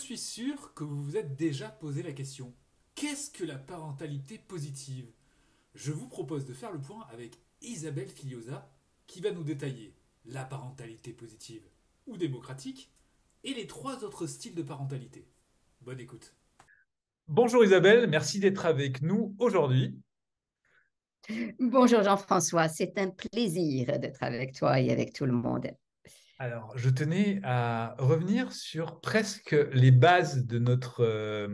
suis sûr que vous vous êtes déjà posé la question. Qu'est-ce que la parentalité positive? Je vous propose de faire le point avec Isabelle Filiosa qui va nous détailler la parentalité positive ou démocratique et les trois autres styles de parentalité. Bonne écoute. Bonjour Isabelle, merci d'être avec nous aujourd'hui. Bonjour Jean-François, c'est un plaisir d'être avec toi et avec tout le monde. Alors, je tenais à revenir sur presque les bases de notre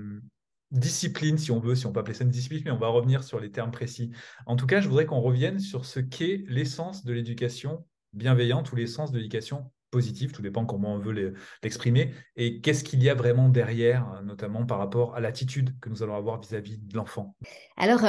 discipline, si on veut, si on peut appeler ça une discipline, mais on va revenir sur les termes précis. En tout cas, je voudrais qu'on revienne sur ce qu'est l'essence de l'éducation bienveillante ou l'essence de l'éducation positive, tout dépend comment on veut l'exprimer, et qu'est-ce qu'il y a vraiment derrière, notamment par rapport à l'attitude que nous allons avoir vis-à-vis de l'enfant. Alors,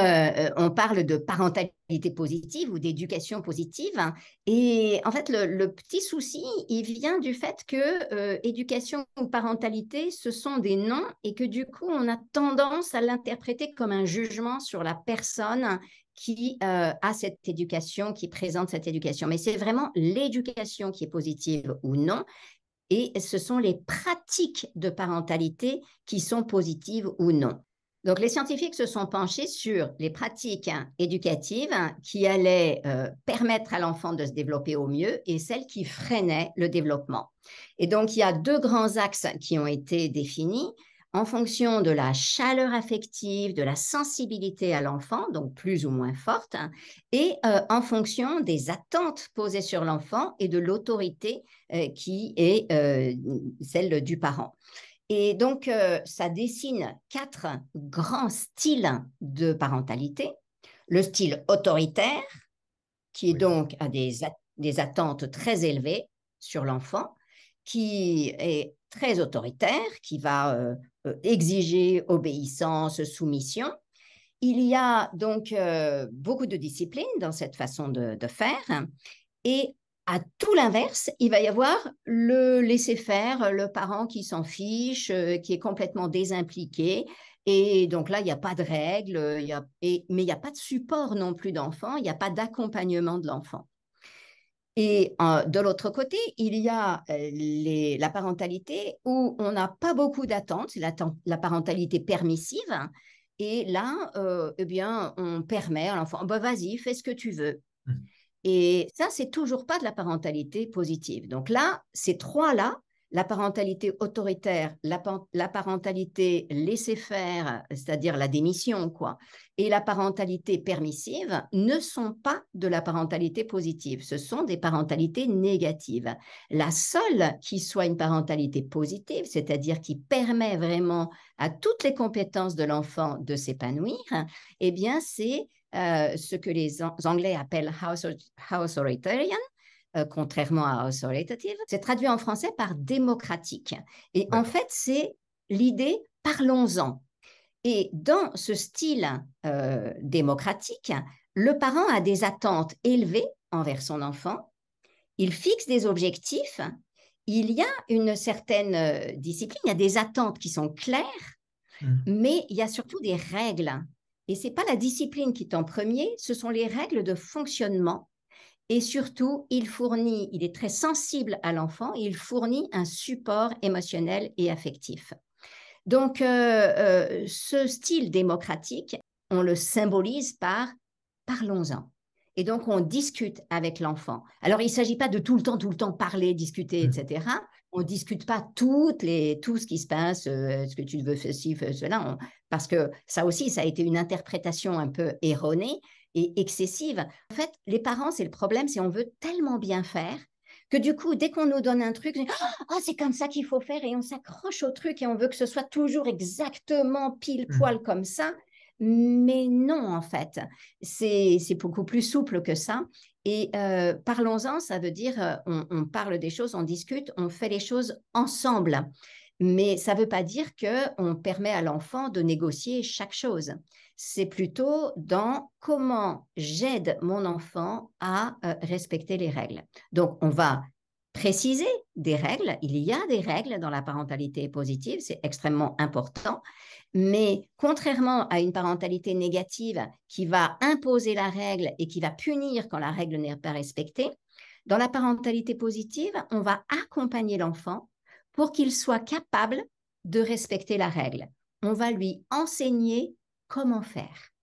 on parle de parentalité positive ou d'éducation positive, hein, et en fait, le petit souci, il vient du fait que éducation ou parentalité, ce sont des noms et que du coup, on a tendance à l'interpréter comme un jugement sur la personne qui a cette éducation, qui présente cette éducation. Mais c'est vraiment l'éducation qui est positive ou non. Et ce sont les pratiques de parentalité qui sont positives ou non. Donc, les scientifiques se sont penchés sur les pratiques éducatives qui allaient permettre à l'enfant de se développer au mieux et celles qui freinaient le développement. Et donc, il y a deux grands axes qui ont été définis en fonction de la chaleur affective, de la sensibilité à l'enfant, donc plus ou moins forte, et en fonction des attentes posées sur l'enfant et de l'autorité qui est celle du parent. Et donc, ça dessine quatre grands styles de parentalité. Le style autoritaire, qui Oui. donc a des attentes très élevées sur l'enfant, qui est très autoritaire, qui va exiger obéissance, soumission. Il y a donc beaucoup de discipline dans cette façon de faire. Et à tout l'inverse, il va y avoir le laisser-faire, le parent qui s'en fiche, qui est complètement désimpliqué. Et donc là, il n'y a pas de règles, mais il n'y a pas de support non plus d'enfant, il n'y a pas d'accompagnement de l'enfant. Et de l'autre côté, il y a la parentalité où on n'a pas beaucoup d'attentes, la parentalité permissive. Et là, eh bien, on permet à l'enfant, bah, vas-y, fais ce que tu veux. Et ça, c'est toujours pas de la parentalité positive. Donc là, ces trois-là, la parentalité autoritaire, la parentalité laisser-faire, c'est-à-dire la démission, quoi, et la parentalité permissive ne sont pas de la parentalité positive. Ce sont des parentalités négatives. La seule qui soit une parentalité positive, c'est-à-dire qui permet vraiment à toutes les compétences de l'enfant de s'épanouir, eh bien, c'est ce que les Anglais appellent house-authoritarian, contrairement à authoritative. C'est traduit en français par démocratique. Et en D'accord. fait, c'est l'idée parlons-en. Et dans ce style démocratique, le parent a des attentes élevées envers son enfant, il fixe des objectifs, il y a une certaine discipline, il y a des attentes qui sont claires, Mm. mais il y a surtout des règles. Et ce n'est pas la discipline qui est en premier, ce sont les règles de fonctionnement. Et surtout, il est très sensible à l'enfant, il fournit un support émotionnel et affectif. Donc, ce style démocratique, on le symbolise par parlons-en. Et donc, on discute avec l'enfant. Alors, il ne s'agit pas de tout le temps parler, discuter, Mm. etc. On ne discute pas tout ce qui se passe, est-ce que tu veux ceci, fais cela, parce que ça aussi, ça a été une interprétation un peu erronée et excessive. En fait, les parents, c'est le problème, c'est on veut tellement bien faire que du coup, dès qu'on nous donne un truc, oh, c'est comme ça qu'il faut faire et on s'accroche au truc et on veut que ce soit toujours exactement pile Mm. poil comme ça. Mais non, en fait, c'est beaucoup plus souple que ça. Et parlons-en, ça veut dire on parle des choses, on discute, on fait les choses ensemble. Mais ça ne veut pas dire qu'on permet à l'enfant de négocier chaque chose. C'est plutôt dans comment j'aide mon enfant à respecter les règles. Donc, on va préciser des règles. Il y a des règles dans la parentalité positive, c'est extrêmement important. Mais contrairement à une parentalité négative qui va imposer la règle et qui va punir quand la règle n'est pas respectée, dans la parentalité positive, on va accompagner l'enfant pour qu'il soit capable de respecter la règle. On va lui enseigner comment faire.